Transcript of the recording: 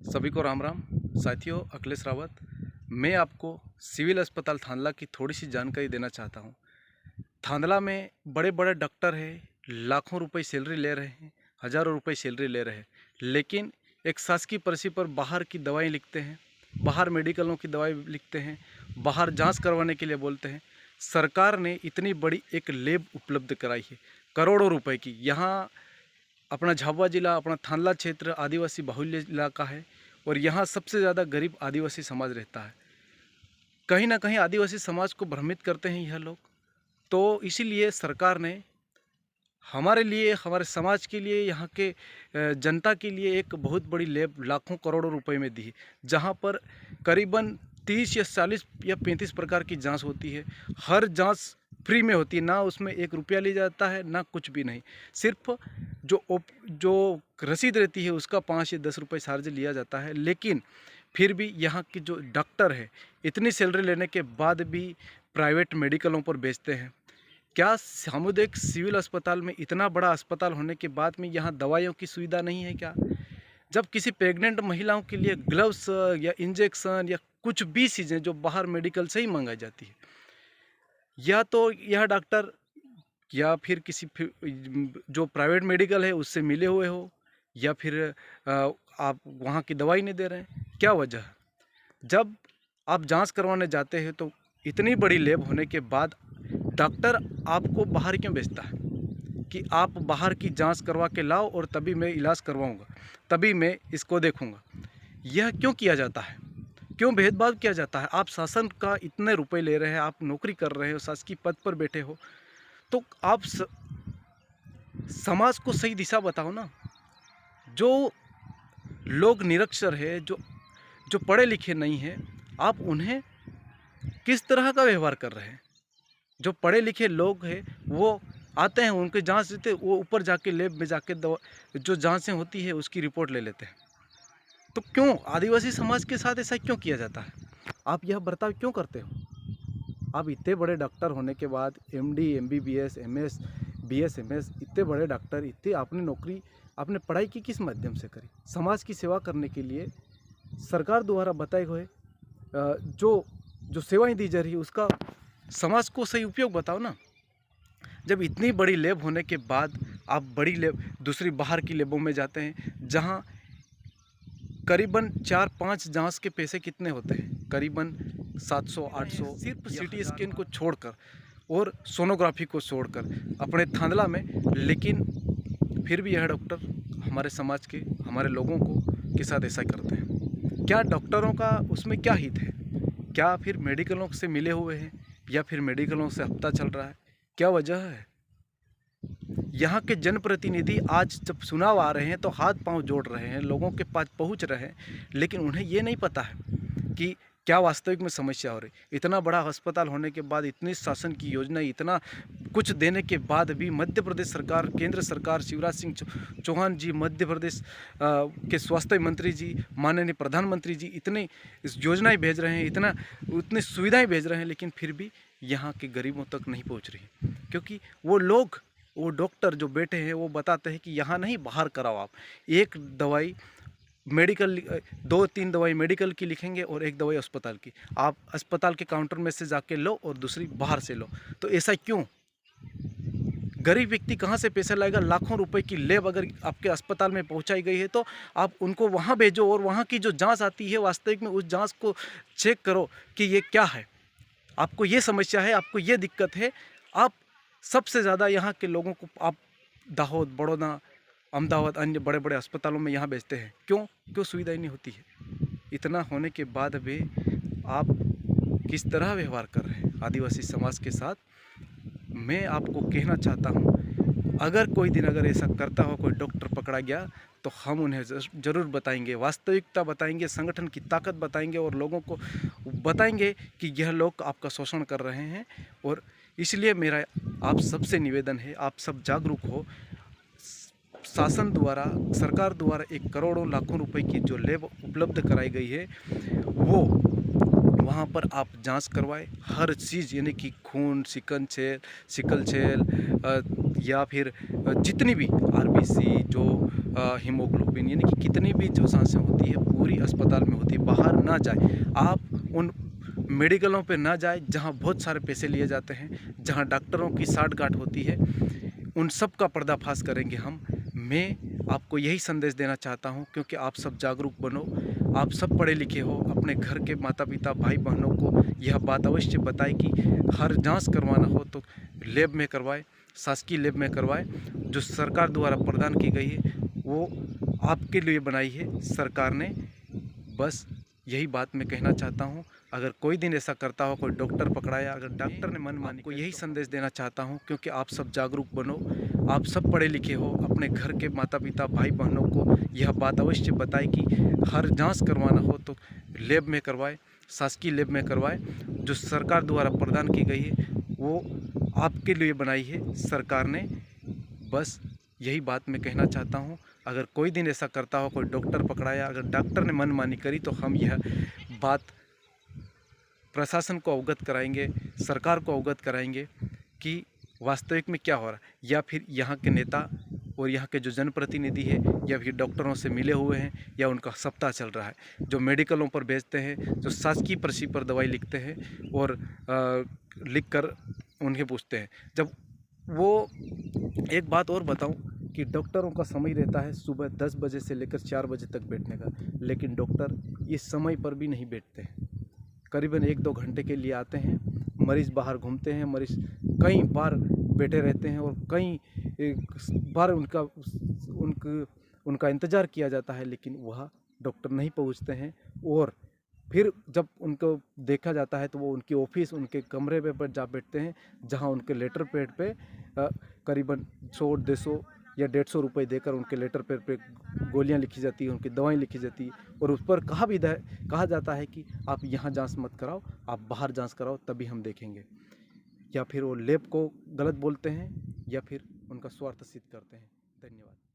सभी को राम राम। साथियों, अखिलेश रावत। मैं आपको सिविल अस्पताल थांदला की थोड़ी सी जानकारी देना चाहता हूँ। थांदला में बड़े बड़े डॉक्टर हैं, लाखों रुपए सैलरी ले रहे हैं, हज़ारों रुपए सैलरी ले रहे हैं, लेकिन एक शासकीय पर्ची पर बाहर की दवाई लिखते हैं, बाहर मेडिकलों की दवाई लिखते हैं, बाहर जांच करवाने के लिए बोलते हैं। सरकार ने इतनी बड़ी एक लैब उपलब्ध कराई है, करोड़ों रुपए की। यहाँ अपना झाबुआ जिला, अपना थांदला क्षेत्र आदिवासी बाहुल्य इलाका है और यहाँ सबसे ज़्यादा गरीब आदिवासी समाज रहता है। कहीं ना कहीं आदिवासी समाज को भ्रमित करते हैं यह लोग। तो इसीलिए सरकार ने हमारे लिए, हमारे समाज के लिए, यहाँ के जनता के लिए एक बहुत बड़ी लैब लाखों करोड़ों रुपए में दी है, जहाँ पर करीबन 30 या 40 या 35 प्रकार की जांच होती है। हर जांच फ्री में होती है, ना उसमें 1 रुपया लिया जाता है, ना कुछ भी नहीं। सिर्फ जो रसीद रहती है उसका 5 या 10 रुपये चार्ज लिया जाता है। लेकिन फिर भी यहाँ की जो डॉक्टर है, इतनी सैलरी लेने के बाद भी प्राइवेट मेडिकलों पर बेचते हैं। क्या सामुदायिक सिविल अस्पताल में, इतना बड़ा अस्पताल होने के बाद में, यहाँ दवाइयों की सुविधा नहीं है क्या? जब किसी प्रेग्नेंट महिलाओं के लिए ग्लव्स या इंजेक्शन या कुछ भी चीज़ें जो बाहर मेडिकल से ही मंगाई जाती है, या तो यह डॉक्टर या फिर किसी जो प्राइवेट मेडिकल है उससे मिले हुए हो, या फिर आप वहाँ की दवाई नहीं दे रहे हैं। क्या वजह है? जब आप जांच करवाने जाते हैं तो इतनी बड़ी लैब होने के बाद डॉक्टर आपको बाहर क्यों भेजता है कि आप बाहर की जांच करवा के लाओ और तभी मैं इलाज करवाऊंगा, तभी मैं इसको देखूंगा? यह क्यों किया जाता है? क्यों भेदभाव किया जाता है? आप शासन का इतने रुपए ले रहे हैं, आप नौकरी कर रहे हो, शासकीय पद पर बैठे हो, तो आप समाज को सही दिशा बताओ ना। जो लोग निरक्षर है, जो जो पढ़े लिखे नहीं हैं, आप उन्हें किस तरह का व्यवहार कर रहे हैं? जो पढ़े लिखे लोग हैं वो आते हैं, उनके जांच देते, वो ऊपर जाके लैब में जाके दवा जो जांचें होती है उसकी रिपोर्ट ले लेते हैं। तो क्यों आदिवासी समाज के साथ ऐसा क्यों किया जाता है? आप यह बर्ताव क्यों करते हो? आप इतने बड़े डॉक्टर होने के बाद, MD, MBBS, MS, BS, MS, इतने बड़े डॉक्टर, इतने आपने नौकरी, आपने पढ़ाई की किस माध्यम से करी? समाज की सेवा करने के लिए सरकार द्वारा बताए हुए जो जो सेवाएं दी जा रही है उसका समाज को सही उपयोग बताओ ना। जब इतनी बड़ी लैब होने के बाद आप बड़ी लैब, दूसरी बाहर की लैबों में जाते हैं, जहां करीबन 4-5 जांच के पैसे कितने होते हैं? करीबन 700-800, सिर्फ CT स्कैन को छोड़कर और सोनोग्राफी को छोड़कर अपने थांदला में। लेकिन फिर भी यह डॉक्टर हमारे समाज के, हमारे लोगों को के साथ ऐसा करते हैं। क्या डॉक्टरों का उसमें क्या हित है? क्या फिर मेडिकलों से मिले हुए हैं, या फिर मेडिकलों से हफ्ता चल रहा है? क्या वजह है? यहाँ के जनप्रतिनिधि आज जब चुनाव आ रहे हैं तो हाथ पांव जोड़ रहे हैं, लोगों के पास पहुँच रहे हैं, लेकिन उन्हें ये नहीं पता है कि क्या वास्तविक में समस्या हो रही। इतना बड़ा अस्पताल होने के बाद, इतनी शासन की योजना, इतना कुछ देने के बाद भी मध्य प्रदेश सरकार, केंद्र सरकार, शिवराज सिंह चौहान जी, मध्य प्रदेश के स्वास्थ्य मंत्री जी, माननीय प्रधानमंत्री जी इतनी योजनाएं भेज रहे हैं, उतनी सुविधाएं भेज रहे हैं, लेकिन फिर भी यहाँ के गरीबों तक नहीं पहुँच रही। क्योंकि वो डॉक्टर जो बैठे हैं वो बताते हैं कि यहाँ नहीं, बाहर कराओ। आप एक दवाई मेडिकल, 2-3 दवाई मेडिकल की लिखेंगे और एक दवाई अस्पताल की। आप अस्पताल के काउंटर में से जाके लो और दूसरी बाहर से लो। तो ऐसा क्यों? गरीब व्यक्ति कहाँ से पैसा लाएगा? लाखों रुपए की लैब अगर आपके अस्पताल में पहुंचाई गई है तो आप उनको वहाँ भेजो और वहाँ की जो जांच आती है, वास्तविक में उस जांच को चेक करो कि ये क्या है। आपको ये समस्या है, आपको ये दिक्कत है। आप सबसे ज़्यादा यहाँ के लोगों को आप दाहोद, बड़ौदा, अहमदाबाद, अन्य बड़े बड़े अस्पतालों में यहाँ भेजते हैं। क्यों सुविधाएं नहीं होती है? इतना होने के बाद भी आप किस तरह व्यवहार कर रहे हैं आदिवासी समाज के साथ? मैं आपको कहना चाहता हूँ, अगर कोई दिन अगर ऐसा करता हो, कोई डॉक्टर पकड़ा गया, तो हम उन्हें ज़रूर बताएंगे, वास्तविकता बताएंगे, संगठन की ताकत बताएंगे और लोगों को बताएंगे कि यह लोग आपका शोषण कर रहे हैं। और इसलिए मेरा आप सबसे निवेदन है, आप सब जागरूक हो। शासन द्वारा, सरकार द्वारा एक करोड़ों लाखों रुपए की जो लैब उपलब्ध कराई गई है, वो वहाँ पर आप जांच करवाएं। हर चीज़, यानी कि खून, सिकल सेल या फिर जितनी भी RBC, जो हीमोग्लोबिन, यानी कि कितनी भी जो सांसें होती है, पूरी होती है, बाहर ना जाए। आप उन मेडिकलों पे ना जाए जहाँ बहुत सारे पैसे लिए जाते हैं, जहाँ डॉक्टरों की साठ-गांठ होती है। उन सब का पर्दाफाश करेंगे हम। मैं आपको यही संदेश देना चाहता हूँ, क्योंकि आप सब जागरूक बनो, आप सब पढ़े लिखे हो, अपने घर के माता पिता भाई बहनों को यह बात अवश्य बताएं कि हर जांच करवाना हो तो लैब में करवाएं, शासकीय लैब में करवाएं। जो सरकार द्वारा प्रदान की गई है वो आपके लिए बनाई है सरकार ने। बस यही बात मैं कहना चाहता हूँ। अगर कोई दिन ऐसा करता हो, कोई डॉक्टर पकड़ाया, अगर डॉक्टर ने मनमानी को यही संदेश देना चाहता हूँ, क्योंकि आप सब जागरूक बनो, आप सब पढ़े लिखे हो, अपने घर के माता पिता भाई बहनों को यह बात अवश्य बताएं कि हर जांच करवाना हो तो लैब में करवाएं, शासकीय लैब में करवाएं। जो सरकार द्वारा प्रदान की गई है वो आपके लिए बनाई है सरकार ने। बस यही बात मैं कहना चाहता हूँ। अगर कोई दिन ऐसा करता हो, कोई डॉक्टर पकड़ाया, अगर डॉक्टर ने मनमानी करी, तो हम यह बात प्रशासन को अवगत कराएंगे, सरकार को अवगत कराएंगे कि वास्तविक में क्या हो रहा है। या फिर यहाँ के नेता और यहाँ के जो जनप्रतिनिधि है, या फिर डॉक्टरों से मिले हुए हैं, या उनका सप्ताह चल रहा है, जो मेडिकलों पर बेचते हैं, जो शासकीय पर्ची पर दवाई लिखते हैं और लिख कर उन्हें पूछते हैं। जब वो एक बात और बताऊं कि डॉक्टरों का समय रहता है सुबह 10 बजे से लेकर 4 बजे तक बैठने का, लेकिन डॉक्टर इस समय पर भी नहीं बैठते हैं। करीबन 1-2 घंटे के लिए आते हैं, मरीज़ बाहर घूमते हैं, मरीज़ कई बार बैठे रहते हैं और कई बार उनका इंतज़ार किया जाता है, लेकिन वह डॉक्टर नहीं पहुंचते हैं। और फिर जब उनको देखा जाता है तो वो उनकी ऑफिस, उनके कमरे पर जा बैठते हैं, जहां उनके लेटर पैड पे करीबन 100-150 या 150 रुपये देकर उनके लेटर पैड पे गोलियां लिखी जाती हैं, उनकी दवाएं लिखी जाती है, और उस पर कहा जाता है कि आप यहाँ जांच मत कराओ, आप बाहर जांच कराओ, तभी हम देखेंगे। या फिर वो लैब को गलत बोलते हैं, या फिर उनका स्वार्थ सिद्ध करते हैं। धन्यवाद।